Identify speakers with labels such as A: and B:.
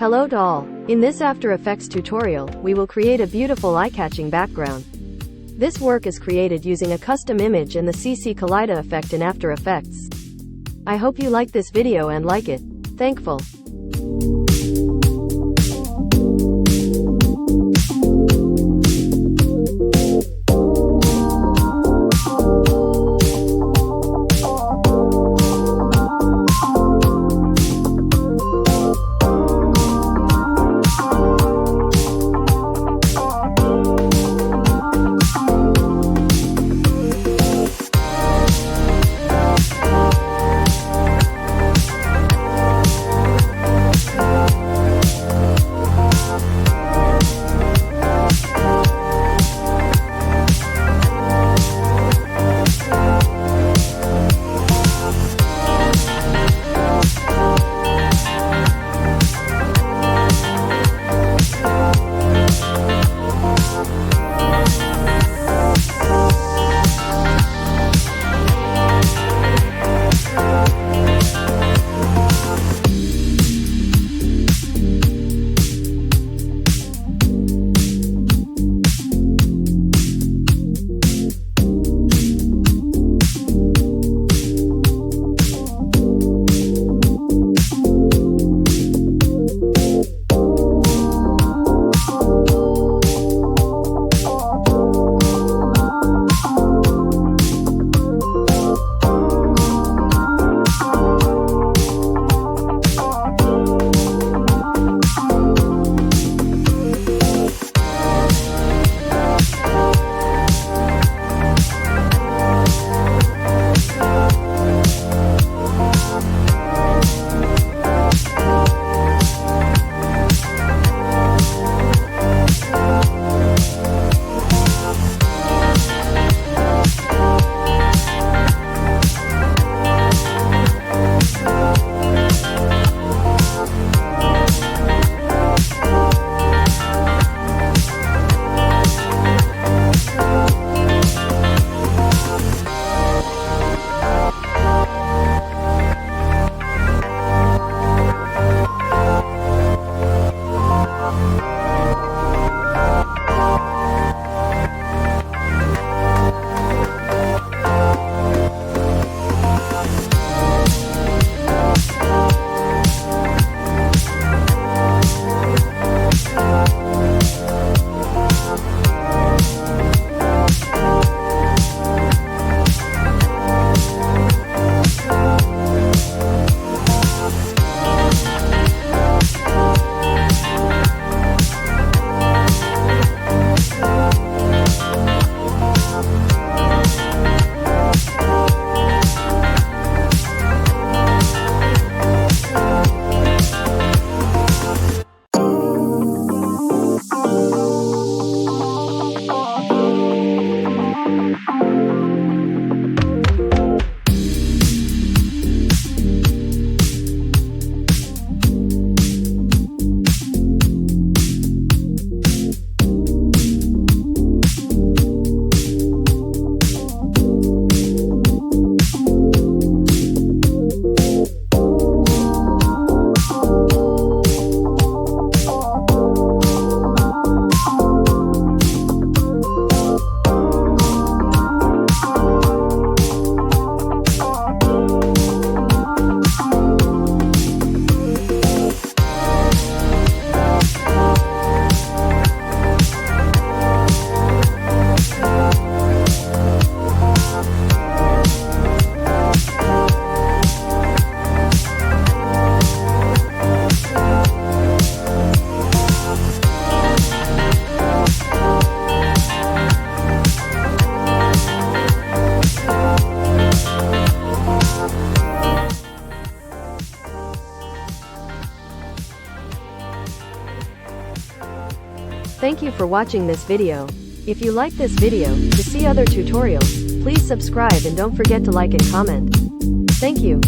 A: Hello doll. In this After Effects tutorial, we will create a beautiful eye-catching background. This work is created using a custom image and the CC Kaleida effect in After Effects. I hope you like this video and like it. Thankful. Thank you for watching this video. If you like this video, to see other tutorials, please subscribe and don't forget to like and comment. Thank you.